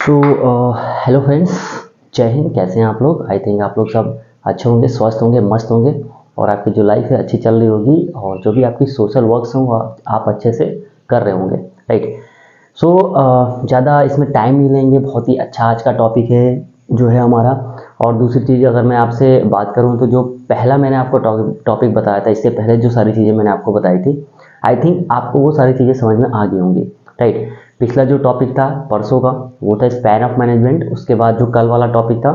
So hello friends, जय हिंद। कैसे हैं आप लोग? आई थिंक आप लोग सब अच्छे होंगे, स्वस्थ होंगे, मस्त होंगे और आपकी जो लाइफ है अच्छी चल रही होगी और जो भी आपकी सोशल वर्क्स हों आप अच्छे से कर रहे होंगे, राइट। सो ज़्यादा इसमें टाइम नहीं लेंगे। बहुत ही अच्छा आज का टॉपिक है जो है हमारा। और दूसरी चीज़, अगर मैं आपसे बात करूं तो जो पहला मैंने आपको टॉपिक बताया था, इससे पहले जो सारी चीज़ें मैंने आपको बताई थी, आई थिंक आपको वो सारी चीज़ें समझ में आ गई होंगी, राइट। पिछला जो टॉपिक था परसों का, वो था स्पैन ऑफ मैनेजमेंट। उसके बाद जो कल वाला टॉपिक था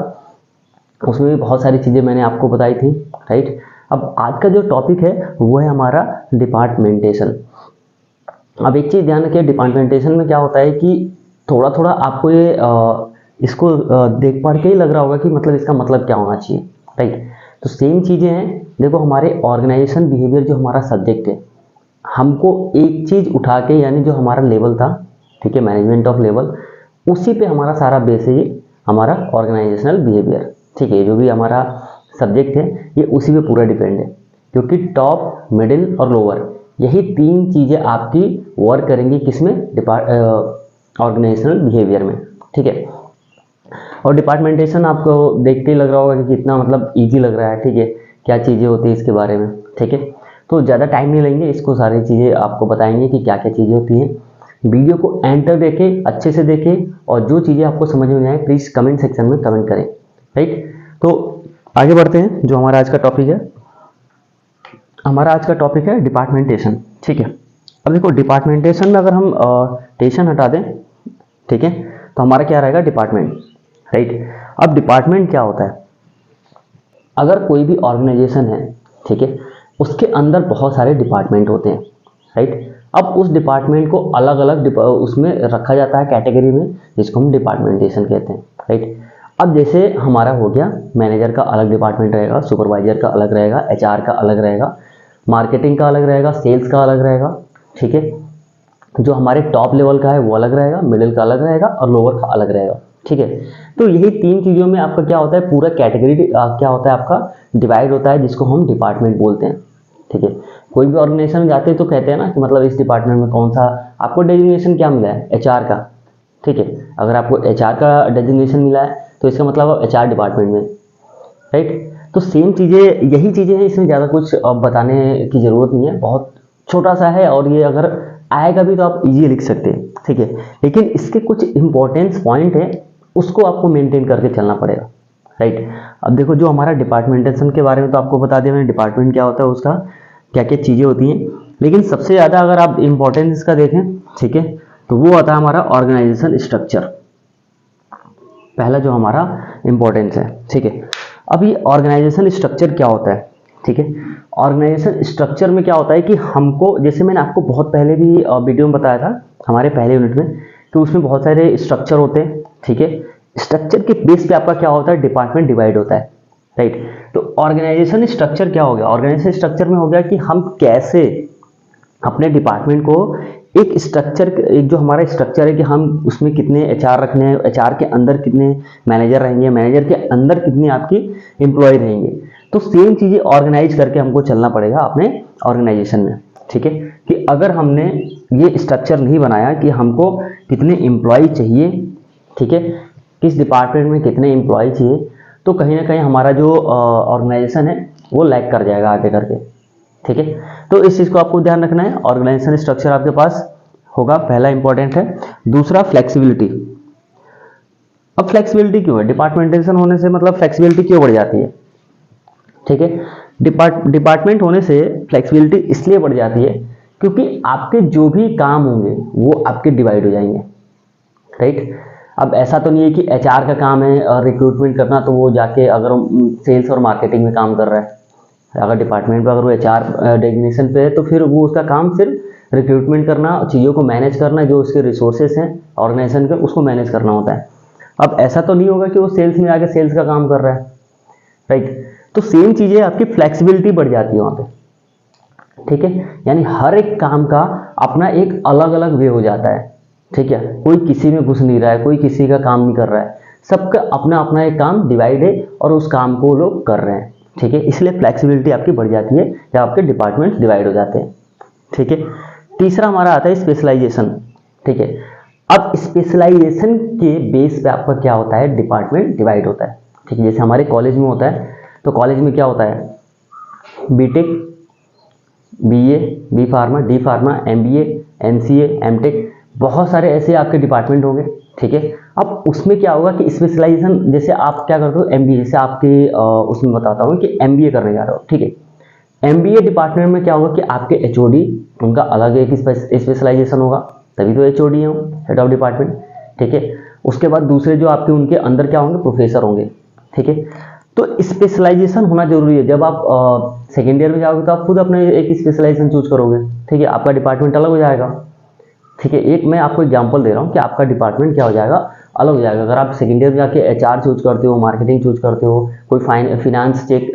उसमें भी बहुत सारी चीज़ें मैंने आपको बताई थी, राइट। अब आज का जो टॉपिक है वो है हमारा डिपार्टमेंटेशन। अब एक चीज़ ध्यान रखिए, डिपार्टमेंटेशन में क्या होता है कि थोड़ा थोड़ा आपको ये इसको देख पढ़ के ही लग रहा होगा कि मतलब इसका मतलब क्या होना चाहिए, राइट। तो सेम चीज़ें हैं। देखो, हमारे ऑर्गेनाइजेशन बिहेवियर जो हमारा सब्जेक्ट है, हमको एक चीज़ उठा के, यानी जो हमारा लेवल था, ठीक है, मैनेजमेंट ऑफ लेवल, उसी पे हमारा सारा बेस है ये हमारा ऑर्गेनाइजेशनल बिहेवियर, ठीक है। जो भी हमारा सब्जेक्ट है ये उसी पे पूरा डिपेंड है, क्योंकि टॉप, मिडिल और लोअर, यही तीन चीज़ें आपकी वर्क करेंगी किसमें? ऑर्गेनाइजेशनल बिहेवियर में, ठीक है। और डिपार्टमेंटेशन आपको देखते ही लग रहा होगा कि कितना मतलब ईजी लग रहा है, ठीक है। क्या चीज़ें होती है इसके बारे में, ठीक है। तो ज़्यादा टाइम नहीं लेंगे, इसको सारी चीज़ें आपको बताएंगे कि क्या क्या चीज़ें होती हैं। वीडियो को एंड तक देखें, अच्छे से देखें, और जो चीज़ें आपको समझ में आए प्लीज़ कमेंट सेक्शन में कमेंट करें, राइट। तो आगे बढ़ते हैं। जो हमारा आज का टॉपिक है, हमारा आज का टॉपिक है डिपार्टमेंटेशन, ठीक है। अब देखो, डिपार्टमेंटेशन में अगर हम टेशन हटा दें, ठीक है, तो हमारा क्या रहेगा? Department, right. अब डिपार्टमेंट क्या होता है? अगर कोई भी ऑर्गेनाइजेशन है, ठीक है, उसके अंदर बहुत सारे डिपार्टमेंट होते हैं, राइट। अब उस डिपार्टमेंट को अलग अलग उसमें रखा जाता है कैटेगरी में, जिसको हम डिपार्टमेंटेशन कहते हैं, राइट। अब जैसे हमारा हो गया, मैनेजर का अलग डिपार्टमेंट रहेगा, सुपरवाइजर का अलग रहेगा, एचआर का अलग रहेगा, मार्केटिंग का अलग रहेगा, सेल्स का अलग रहेगा, ठीक है। जो हमारे टॉप लेवल का है वो अलग रहेगा, मिडिल का अलग रहेगा और लोअर का अलग रहेगा, ठीक है। तो यही तीन चीज़ों में आपका क्या होता है? पूरा कैटेगरी क्या होता है आपका? डिवाइड होता है, जिसको हम डिपार्टमेंट बोलते हैं, ठीक है। कोई भी ऑर्गेनाइजेशन में जाते हैं तो कहते हैं ना कि मतलब इस डिपार्टमेंट में कौन सा, आपको डेजिग्नेशन क्या मिला है? एचआर का, ठीक है। अगर आपको एचआर का डेजिग्नेशन मिला है तो इसका मतलब आप एचआर डिपार्टमेंट में, राइट। तो सेम चीज़ें, यही चीज़ें हैं, इसमें ज़्यादा कुछ बताने की ज़रूरत नहीं है, बहुत छोटा सा है। और ये अगर आएगा भी तो आप इजी लिख सकते हैं, ठीक है। लेकिन इसके कुछ इंपॉर्टेंस पॉइंट है, उसको आपको मेंटेन करके चलना पड़ेगा, राइट। अब देखो, जो हमारा डिपार्टमेंटेशन के बारे में तो आपको बता दिया मैंने, डिपार्टमेंट क्या होता है, उसका क्या क्या चीज़ें होती हैं। लेकिन सबसे ज़्यादा अगर आप इंपॉर्टेंस इसका देखें, ठीक है, तो वो आता है हमारा ऑर्गेनाइजेशन स्ट्रक्चर। पहला जो हमारा इंपॉर्टेंस है, ठीक है। अब ये ऑर्गेनाइजेशन स्ट्रक्चर क्या होता है, ठीक है। ऑर्गेनाइजेशन स्ट्रक्चर में क्या होता है कि हमको, जैसे मैंने आपको बहुत पहले भी वीडियो में बताया था, हमारे पहले यूनिट में, कि उसमें बहुत सारे स्ट्रक्चर होते हैं, ठीक है। स्ट्रक्चर के बेस पे आपका क्या होता है? डिपार्टमेंट डिवाइड होता है, राइट। तो ऑर्गेनाइजेशन स्ट्रक्चर क्या हो गया? ऑर्गेनाइजेशन स्ट्रक्चर में हो गया कि हम कैसे अपने डिपार्टमेंट को एक स्ट्रक्चर, एक जो हमारा स्ट्रक्चर है कि हम उसमें कितने एचआर रखने हैं, एचआर के अंदर कितने मैनेजर रहेंगे, मैनेजर के अंदर कितने आपकी एम्प्लॉय रहेंगे। तो सेम चीज़ें ऑर्गेनाइज करके हमको चलना पड़ेगा अपने ऑर्गेनाइजेशन में, ठीक है। कि अगर हमने ये स्ट्रक्चर नहीं बनाया कि हमको कितने एम्प्लॉय चाहिए, ठीक है, किस डिपार्टमेंट में कितने एम्प्लॉय चाहिए, तो कहीं ना कहीं हमारा जो ऑर्गेनाइजेशन है वो लैग कर जाएगा आगे करके, ठीक है। तो इस चीज़ को आपको ध्यान रखना है। ऑर्गेनाइजेशन स्ट्रक्चर आपके पास होगा, पहला इंपॉर्टेंट है। दूसरा, फ्लेक्सिबिलिटी। अब फ्लेक्सिबिलिटी क्यों है? डिपार्टमेंटेशन होने से मतलब फ्लेक्सिबिलिटी क्यों बढ़ जाती है, ठीक है। डिपार्टमेंट होने से फ्लेक्सिबिलिटी इसलिए बढ़ जाती है क्योंकि आपके जो भी काम होंगे वो आपके डिवाइड हो जाएंगे, राइट। अब ऐसा तो नहीं है कि एचआर का काम है रिक्रूटमेंट करना, तो वो जाके अगर सेल्स और मार्केटिंग में काम कर रहा है, अगर डिपार्टमेंट पे अगर वो एचआर डेजिग्नेशन पे है, तो फिर वो उसका काम सिर्फ रिक्रूटमेंट करना, चीज़ों को मैनेज करना, जो उसके रिसोर्सेज हैं ऑर्गेनाइजेशन के, उसको मैनेज करना होता है। अब ऐसा तो नहीं होगा कि वो सेल्स में आके सेल्स का काम कर रहा है, राइट। तो सेम चीज़ें, आपकी फ्लेक्सिबिलिटी बढ़ जाती है वहाँ पे, ठीक है। यानी हर एक काम का अपना एक अलग अलग वे हो जाता है, ठीक है। कोई किसी में घुस नहीं रहा है, कोई किसी का काम नहीं कर रहा है, सबका अपना अपना एक काम डिवाइड है और उस काम को लोग कर रहे हैं, ठीक है। इसलिए फ्लेक्सिबिलिटी आपकी बढ़ जाती है जब आपके डिपार्टमेंट डिवाइड हो जाते हैं, ठीक है। तीसरा हमारा आता है स्पेशलाइजेशन, ठीक है। अब स्पेशलाइजेशन के बेस पे आपका क्या होता है, डिपार्टमेंट डिवाइड होता है। ठीक है, जैसे हमारे कॉलेज में होता है, तो कॉलेज में क्या होता है, BTech, BA, B pharma, D pharma, MBA, MCA, MTech, बहुत सारे ऐसे आपके डिपार्टमेंट होंगे। ठीक है, अब उसमें क्या होगा कि स्पेशलाइजेशन, जैसे आप क्या करते हो एमबीए, जैसे आपके उसमें बताता हूँ कि एमबीए करने जा रहे हो। ठीक है, एमबीए डिपार्टमेंट में क्या होगा कि आपके एचओडी, उनका अलग एक स्पेशलाइजेशन होगा, तभी तो एचओडी है, हेड ऑफ डिपार्टमेंट। ठीक है, उसके बाद दूसरे जो आपके उनके अंदर क्या होंगे, प्रोफेसर होंगे। ठीक है, तो स्पेशलाइजेशन होना जरूरी है। जब आप सेकेंड ईयर में जाओगे तो आप खुद अपने एक स्पेशलाइजेशन चूज करोगे। ठीक है, आपका डिपार्टमेंट अलग हो जाएगा। ठीक है, एक मैं आपको एग्जांपल दे रहा हूँ कि आपका डिपार्टमेंट क्या हो जाएगा, अलग हो जाएगा। अगर आप सेकेंड ईयर में जाके एचआर चूज करते हो, मार्केटिंग चूज करते हो, कोई फाइनेंस चेक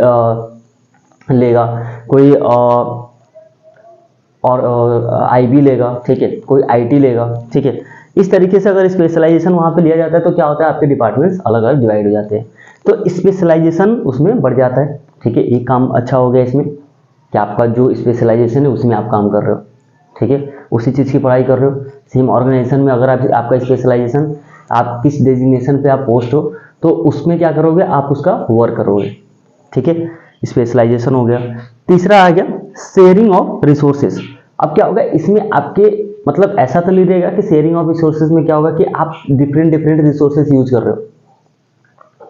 लेगा, कोई और आईबी लेगा। ठीक है, कोई आईटी लेगा। ठीक है, इस तरीके से अगर स्पेशलाइजेशन वहाँ पे लिया जाता है तो क्या होता है, आपके डिपार्टमेंट्स अलग अलग डिवाइड हो जाते हैं, तो स्पेशलाइजेशन उसमें बढ़ जाता है। ठीक है, एक काम अच्छा हो गया इसमें कि आपका जो स्पेशलाइजेशन है उसमें आप काम कर रहे हो। ठीक है, उसी चीज़ की पढ़ाई कर रहे हो। सेम ऑर्गेनाइजेशन में अगर आपका स्पेशलाइजेशन, आप किस डेजिग्नेशन पे आप पोस्ट हो, तो उसमें क्या करोगे, आप उसका वर्क करोगे। ठीक है, स्पेशलाइजेशन हो गया। तीसरा आ गया शेयरिंग ऑफ रिसोर्सेज। अब क्या होगा इसमें, आपके मतलब ऐसा तो नहीं रहेगा कि शेयरिंग ऑफ रिसोर्सेज में क्या होगा कि आप डिफरेंट डिफरेंट रिसोर्सेज यूज कर रहे हो।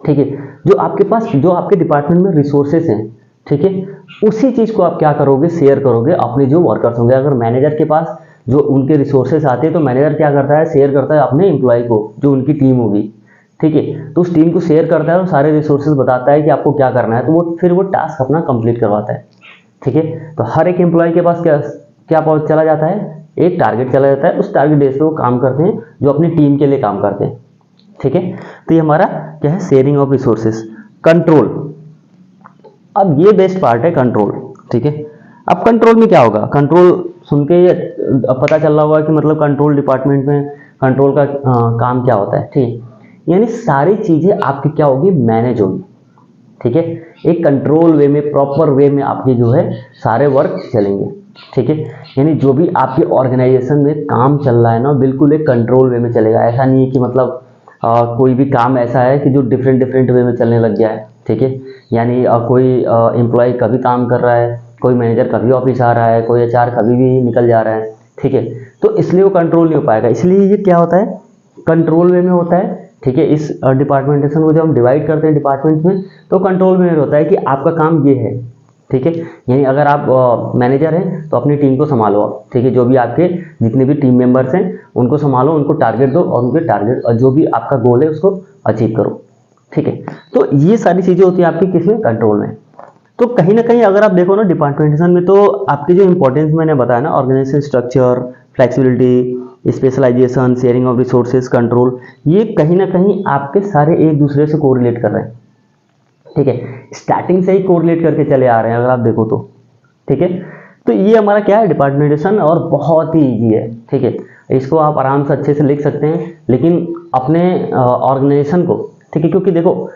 ठीक है, जो आपके पास, जो आपके डिपार्टमेंट में रिसोर्सेज हैं, ठीक है, उसी चीज को आप क्या करोगे, शेयर करोगे अपने जो वर्कर्स होंगे। अगर मैनेजर के पास जो उनके रिसोर्सेज आते हैं तो मैनेजर क्या करता है, शेयर करता है अपने एम्प्लॉय को, जो उनकी टीम होगी। ठीक है, तो उस टीम को शेयर करता है और सारे रिसोर्सेज बताता है कि आपको क्या करना है, तो वो फिर वो टास्क अपना कंप्लीट करवाता है। ठीक है, तो हर एक एम्प्लॉय के पास क्या क्या चला जाता है, एक टारगेट चला जाता है। उस टारगेट बेस पे वो काम करते हैं, जो अपनी टीम के लिए काम करते हैं। ठीक है, तो ये हमारा क्या है, शेयरिंग ऑफ रिसोर्सेज। कंट्रोल, अब ये बेस्ट पार्ट है कंट्रोल। ठीक है, अब कंट्रोल में क्या होगा, कंट्रोल सुन के ये पता चल रहा होगा कि मतलब कंट्रोल डिपार्टमेंट में कंट्रोल का काम क्या होता है। ठीक, यानी सारी चीजें आपकी क्या होगी, मैनेज होगी। ठीक है, एक कंट्रोल वे में, प्रॉपर वे में आपके जो है सारे वर्क चलेंगे। ठीक है, यानी जो भी आपके ऑर्गेनाइजेशन में काम चल रहा है ना, बिल्कुल एक कंट्रोल वे में चलेगा। ऐसा नहीं है कि मतलब कोई भी काम ऐसा है कि जो डिफरेंट डिफरेंट वे में चलने लग गया है। ठीक है, यानी कोई एम्प्लॉय कभी काम कर रहा है, कोई मैनेजर कभी ऑफिस आ रहा है, कोई एचआर कभी भी निकल जा रहा है। ठीक है, तो इसलिए वो कंट्रोल नहीं हो पाएगा। इसलिए ये क्या होता है, कंट्रोल वे में होता है। ठीक है, इस डिपार्टमेंटेशन को जब हम डिवाइड करते हैं डिपार्टमेंट में, तो कंट्रोल में होता है कि आपका काम ये है। ठीक है, यानी अगर आप मैनेजर हैं तो अपनी टीम को संभालो आप। ठीक है, जो भी आपके जितने भी टीम मेंबर्स हैं उनको संभालो, उनको टारगेट दो और उनके टारगेट जो भी आपका गोल है उसको अचीव करो। ठीक है, तो ये सारी चीजें होती है आपकी किसमें, कंट्रोल में। तो कहीं ना कहीं अगर आप देखो ना डिपार्टमेंटेशन में, तो आपकी जो इंपॉर्टेंस मैंने बताया ना, organisation structure, flexibility, specialisation, sharing of resources, control, ये कहीं ना कहीं आपके सारे एक दूसरे से कोरिलेट कर रहे हैं। ठीक है, स्टार्टिंग से ही कोरिलेट करके चले आ रहे हैं अगर आप देखो तो। ठीक है, तो ये हमारा क्या है, डिपार्टमेंटेशन, और बहुत ही इजी है। ठीक है, इसको आप आराम से अच्छे से लिख सकते हैं, लेकिन अपने ऑर्गेनाइजेशन को, ठीक है, क्योंकि देखो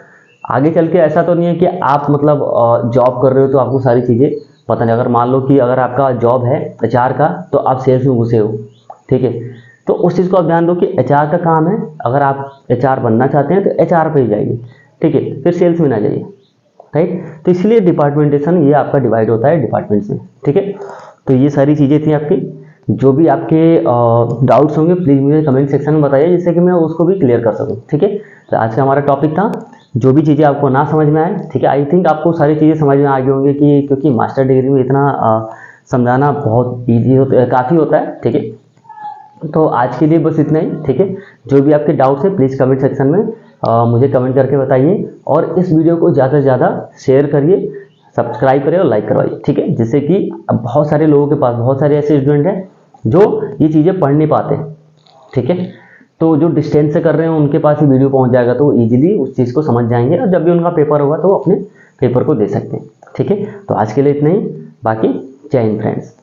आगे चल के ऐसा तो नहीं है कि आप मतलब जॉब कर रहे हो तो आपको सारी चीज़ें पता नहीं। अगर मान लो कि अगर आपका जॉब है एचआर का, तो आप सेल्स में घुसे हो। ठीक है, तो उस चीज़ को आप ध्यान दो कि एचआर का काम है, अगर आप एचआर बनना चाहते हैं तो एचआर पे ही जाइए। ठीक है, फिर सेल्स में ना जाइए। राइट, तो इसलिए डिपार्टमेंटेशन ये आपका डिवाइड होता है डिपार्टमेंट्स में। ठीक है, तो ये सारी चीज़ें थी आपकी। जो भी आपके डाउट्स होंगे प्लीज़ मुझे कमेंट सेक्शन में बताइए, जिससे कि मैं उसको भी क्लियर कर सकूं। ठीक है, तो आज का हमारा टॉपिक था, जो भी चीज़ें आपको ना समझ में आए। ठीक है, आई थिंक आपको सारी चीज़ें समझ में आ गई होंगी, कि क्योंकि मास्टर डिग्री में इतना समझाना बहुत ईजी होता है, काफ़ी होता है। ठीक है, तो आज के लिए बस इतना ही। ठीक है, जो भी आपके डाउट्स है प्लीज़ कमेंट सेक्शन में मुझे कमेंट करके बताइए, और इस वीडियो को ज़्यादा से ज़्यादा शेयर करिए, सब्सक्राइब करिए और लाइक करवाइए। ठीक है, जिससे कि अब बहुत सारे लोगों के पास, बहुत सारे ऐसे स्टूडेंट हैं जो ये चीज़ें पढ़ नहीं पाते। ठीक है, तो जो डिस्टेंस से कर रहे हैं उनके पास ही वीडियो पहुंच जाएगा, तो वो ईजिली उस चीज़ को समझ जाएंगे, और जब भी उनका पेपर होगा तो वो अपने पेपर को दे सकते हैं। ठीक है, तो आज के लिए इतना ही, बाकी जय हिंद फ्रेंड्स।